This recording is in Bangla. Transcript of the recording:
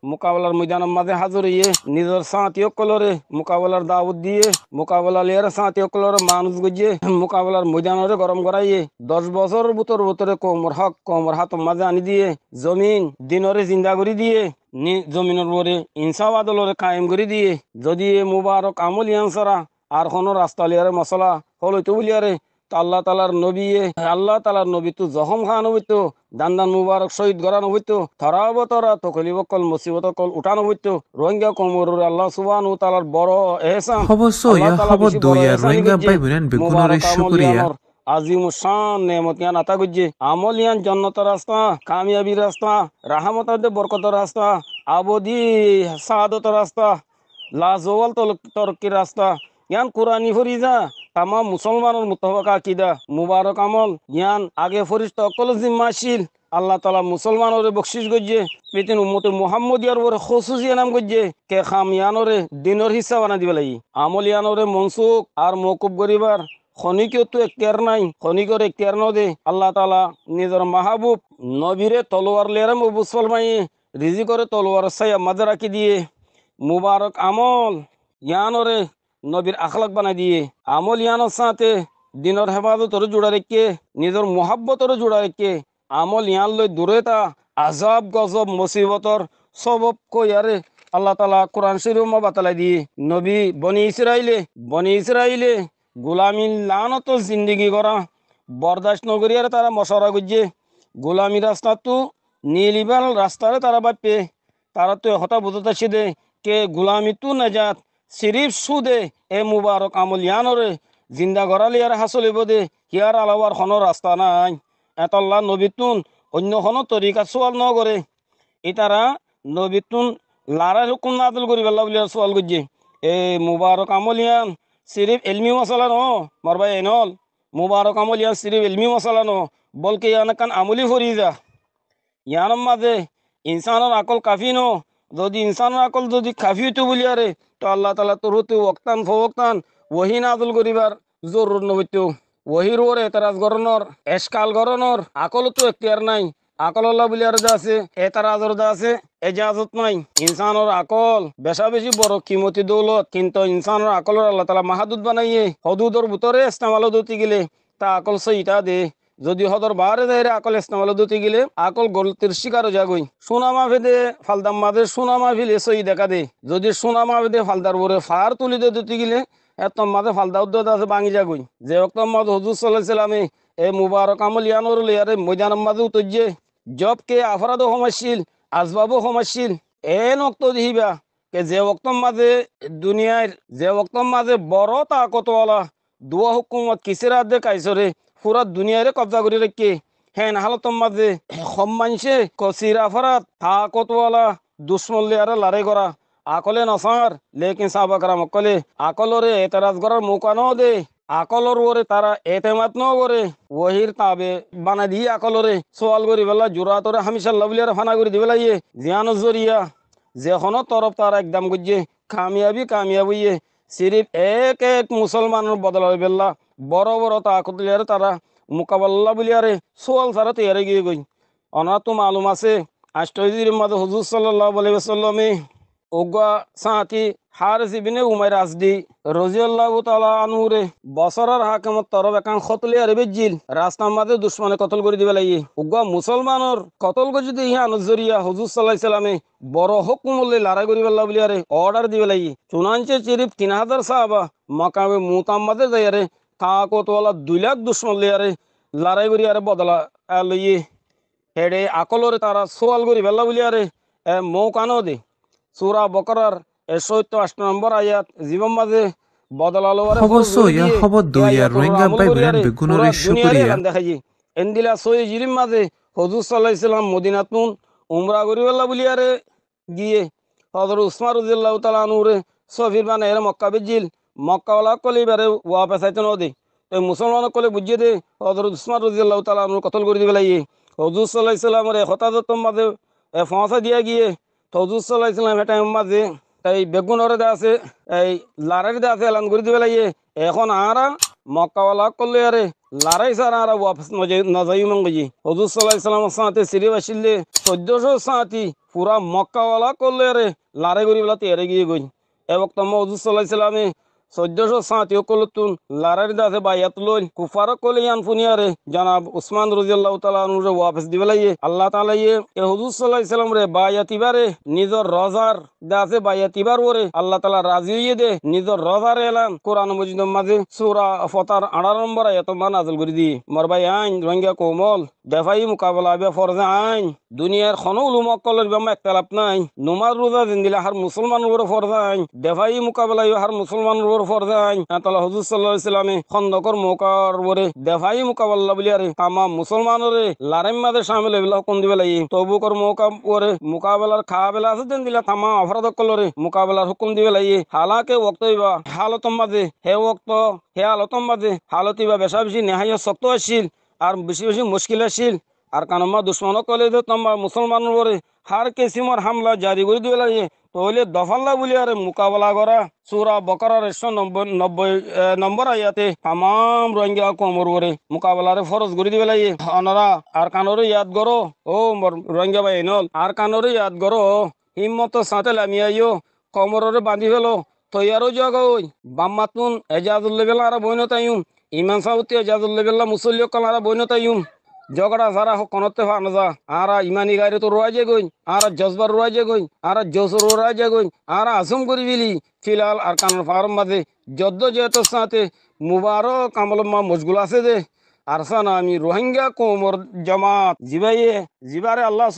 মোকাবেলার ময়দানের মাঝে হাজির হইয়ে নিজের সাথী কলরে মোকাবেলার দাওয়াত দিয়ে মোকাবেলা লিয়ার সাথী কলরে মানুষ গজিয়ে মোকাবেলার ময়দানরে গরম করাইয়ে 10 বছরের ভিতরে কমর হাত মাঝে আনি দিয়ে জমিন দিনরে জিন্দা করে দিয়ে জমিনের পরে ইনসাফ আদলরে কায়েম করে দিয়ে যদি এ মুবারক আমল ইয়ানসারা আর কোনো রাস্তা লিয়ারে মশলা হলইতো বলিয়ারে তো আল্লাহ তালার নবী তো জখম খাওয়ানো হইতো দান মুবারক শহীদ গড়ানো হইতো থরাব তরা তকলিব কল মুসিবত কল উঠানো হইতো রোহিঙ্গা কমর আল্লাহ সুবহানাহু ওয়া তাআলার বড় এহসান অবশ্যই খবর দইয়া রোহিঙ্গা ভাই বোনেন বেগুনের শুকরিয়া আজিমুসান নেমত ইয়ান আতা গুজ্জে আমল ইয়ান জন্নতের রাস্তা কামিয়াবি রাস্তা রাহমতের বরকতের রাস্তা আবদি সাদতের রাস্তা লাজওয়াল তরক্কির রাস্তা ইয়ান কোরআনি ফরিজা তামাম মুসলমানের মুতাবাক আকিদা মুবারক আমল ইয়ান আগে ফরিস্তা অকল জিম্মাশীল আল্লাহ তালা মুসলমানরে বকশিস গজ্জে পেতেন উম্মতে মুহাম্মদিয়ার ওরে খসুসিয়া নাম গজ্জে কে খাম ইয়ানরে দিনের হিসা বানা দিবে লাগি আমল ইয়ানরে মনসুক আর মৌকুব গরিবার খনিকেও তো এখতিয়ার নাই খনিকর এখতিয়ার ন দে আল্লাহ তালা নিজের মাহবুব নবীরে তলোয়ার লেয়ারে মবুস ফলমাই রিজি করে তলোয়ার সাইয়া মাঝে রাখি দিয়ে মুবারক আমল ইয়ানরে নবীর আখলাক বানাই দিয়ে আমল ইয়ানোর সাথে দিনের হেফাজতরে জোড়া রেখে নিজের মোহাব্বতরে জোড়া রেখে আমল ইয়ান লই দূরে তা আজাব গজব মুসিবতর সবব কইয়ারে আল্লাহ তালা কোরআন শরীফ বাতালাই দিয়ে নবী বনি ইসরাইলে গোলামীর লানত জিন্দিগি করা বরদাস্ত নগরিয়ারে তারা মশারা গুজে গোলামী রাস্তা তো নীলিবাল রাস্তারে তারা বাপে তারা তো হতা বুঝতে দে কে গোলামী তু নাজাত সিরিফ সুদে এ মুবারক আমল ইয়ানরে জিন্দা গড়ালি আর হাসলিব দে হিয়ার আলাওয়ার কোনো রাস্তা নাই এতল্লা নবীতুন অন্য কোনো তরিকা সোয়াল ন করে ইতারা নবীতুন লারা হুকুম নাদল করি বেলা বলে সোয়াল করছে এ মুবারক আমল ইয়ান সিরিফ এলমি মশলা ন মরবাই এনল মুবারক আমল ইয়ান সিরিফ এলমি মশলা ন বলকে ইয়ান কান আমলি ফরিজা ইয়ানোর মাঝে ইনসানের আকল কাফি ন যদি ইনসানের আকল যদি কাফি হইতো বলি আরে তো আল্লাহ তালা তোর হতে ওক্তান ফোক্তান ওহি নাজল করিবার জরুর নবইতো ওহির ওর এতারাজ গরণর এসকাল গরণর আকল তো এখতিয়ার নাই আকল আল্লাহ বলি আর যা আছে এতারাজর যা আছে এজাজত নাই ইনসানের আকল বেশা বেশি বড় কিমতি দৌলত কিন্তু ইনসানের আকলর আল্লাহ তালা মাহাদুদ বানাইয়ে হদুদর ভিতরে ইস্তেমাল দতি গেলে তা আকল সইটা দে যদি হদর বাহারে যাইরে আকল ইস্তেমাল দতি গেলে আকল গলতির শিকারও যাগই সোনা মাফেদে ফালদাম মাঝে সোনা মাফিলে সই দেখা দে যদি সোনা মাফেদে ফালদার বরে ফার তুলি দে দতি গেলে এত মাঝে ফালদা উদ্যোগ আছে ভাঙি যাগই যে অক্ত মাঝে হজুর সাল্লাহিসাল্লামে এ মুবারক আমল ইয়ানোর লিয়ারে ময়দানের মাঝে উতর্যে জবকে আফরাদও সমাজশীল আসবাবও সমাজশীল এন অক্ত দিহিবা কে যে অক্তর মাঝে দুনিয়ার যে অক্তর মাঝে বড় তাকতওয়ালা দুয়া হুকুমত কিসের আদে কাইসরে পুরা দুনিয়ারে কবজা করে রেখে হেন হালতর মাঝে সব মানুষে কসিরা ফরাত তাকতওয়ালা দুশ্মল্লে আর লড়াই করা আকলে নসার লেকিন সাহাবাকরা মকলে আকলরে এতরাজ করার মৌকা ন দে আকলর ওরে তারা এতেমাত ন করে ওহির তাবে বানা দিয়ে আকলরে সোয়াল করি বেলা জোড়া তোরে হামিশাল্লাহ বলি আর ফানা করে দিবে লাগিয়ে জিয়ানো জরিয়া যেখনো তরফ তারা একদম করছে কামিয়াবি সিরিফ এক এক মুসলমানের বদল হয়ে বেল্লা বড় বড় তাকতলিয়ারে তারা মোকাবেলা বলি আরে সোয়াল সারা তৈয়ারে গিয়ে গই অনা তো মালুম আছে আষ্টজির মাঝে হুজুর সাল্লাল্লাহু আলাইহি ওয়াসাল্লামে ওগা সাথী হারিস ইবনে উমাইর আজদি রাদিয়াল্লাহু তাআলা আনহুরে বছরের হাকিমত তরফ একান খতলে আর বেজিল রাস্তার মাঝে দুশমনে কতল করে দিবে লাগি ওগা মুসলমানের কতল করে যদি ইহা নজরিয়া হুজুর সাল্লাল্লাহু আলাইহি সাল্লামে বড় হুকুমলে লড়াই করি বেলা বলি আরে অর্ডার দিবে লাগি চুনাঞ্চে চিরিফ 3000 সাহাবা মাকামে মুতাম্মাদে যাইরে তাকতওয়ালা 2 লাখ দুশমন লিয়ারে লড়াই করি আরে বদলা লইয়ে হেডে আকলরে তারা সোয়াল করি বেলা বলি আরে মৌকানো দে সূরা বকরার 178 নম্বর আয়াত জীবন মাঝে বদলালো অবশ্যই খবর দইয়া রোহিঙ্গা ভাই বোনেন বেগুনের শুকরিয়া দেখাই এন্দিলা সই জিরিম মাঝে হুজুর সাল্লাল্লাহু আলাইহি সাল্লাম মদিনাতুন উমরা করিবেলা বলি আরে গিয়ে হযরত উসমান রাদিয়াল্লাহু তাআলা আনহুরে সফির বানায় মক্কা বেজিল মক্কা ওয়ালা কলিবারে ওয়া পেছাইতে ন দে তো মুসলমান কলে বুঝিয়ে দে হযরত উসমান রাদিয়াল্লাহু তাআলা আনহু কতল করে দিবে লাগি হুজুর সাল্লাল্লাহু আলাইহি সাল্লামের হতাজত মাঝে ফাঁসা দিয়া গিয়ে হুজুর সাল্লাল্লাহু আলাইহি সাল্লাম এটা মাঝে এই বেগুনরে দে আছে এই লারারি দে আছে এলান করে দিবে লাগে এখন আরা মক্কাওয়ালা করলে আরে লারাই সার আর ওয়াপস নজাই মঙ্গজি হুজুর সাল্লাল্লাহু আলাইহি সাল্লামের সাথে সিরিফ আসিলে 1400 সাথী পুরা মক্কাওয়ালা করলে রে লারে গড়ি বেলা তেরে গিয়ে গই এ বক্ত মজুদ সাল্লাহিসাল্লামে 1407 কলতুন লারার দাসে বাইয়াত লইল কুফার কলিয়ান ফুনিয়ারে জনাব উসমান রাদিয়াল্লাহু তাআলা আনহু ওয়াপস দিবেলাইয়ে আল্লাহ তাআলা এ হুজুর সাল্লাল্লাহু আলাইহি সাল্লাম রে বাইয়াতিবারে নিজর রজার দাসে বাইয়াতিবার ওরে আল্লাহ তাআলা রাজি হইয়ে দে নিজর রজার এলান কোরআন মজিদের মাঝে সূরা ফাতার 18 নম্বর আয়াত নাযিল করে দি মোর ভাই আইন রোহিঙ্গা কোমল দেফাই মোকাবেলা হবে ফরজে আইন দুনিয়ার কোনো উলুমক কলের ব্যামা একতালাপ নাই নমাজ রোজা জিন্দিলা হার মুসলমানের উপর ফরজে আইন দেফাই মোকাবেলা হার মুসলমানের উপর ফরজে আইন তাআলা হুজুর সাল্লাল্লাহু আলাইহি সাল্লামে খন্দকর মৌকার উপরে দেফাই মোকাবেলা বলি আরে তামাম মুসলমানরে লারেম মাঝে শামিল হইলা কোন দিবে লাই তবুকর মৌকা পরে মোকাবেলার খাবেলা আছে জিন্দিলা তামাম অপরাধ কলরে মোকাবেলার হুকুম দিবে লাই হালাকে ওয়াক্ত হইবা হালতম মাঝে হে ওয়াক্ত হে হালতম মাঝে হালতিবা বেশা বেশি নেহাই শক্ত আসিল আর বেশি বেশি মুশকিল আসিল আর কানম্মা দুশ্মনক কলে যে তোমার মুসলমানের উপরে হার কিসিমর হামলা জারি করে দিবে লাগে তাহলে দফাল্লা বলি আরে মোকাবেলা করা সূরা বকরার 190 নম্বর আয়াতে তামাম রোহিঙ্গা কমর উপরে মোকাবেলারে ফরজ করে দিবে লাগে অনরা আর কানরে ইয়াদ করো ও রোহিঙ্গা ভাই নল আর কানরে ইয়াদ করো হিম্মত সাথে লামিয়াইও কমরে বাঁধি ফেলো তৈয়ারও জগই বাম্মাতুন এজাজুল্লাহ বেলা আর বইনতাইম ইমান সাউতি এজাজুল্লাহ বেলা মুসল্লি কলারা বইনতাইম ঝগড়া সারা হোক কনতে ফানা যা আর ইমানি গাড়ি তো রোয়া যে গই আর জজবার রোয়া যে গই আর জোসর রোয়া যে গই আর আসম করি বিলি ফিলহাল আর কানের ফার্ম মাঝে যদ্দ যেহেতু সাথে মুবারক আমলম্মা মশগুল আছে যে আর সানা আমি রোহিঙ্গা কোমর জামাত জিবাইয়ে জিবারে আল্লাহ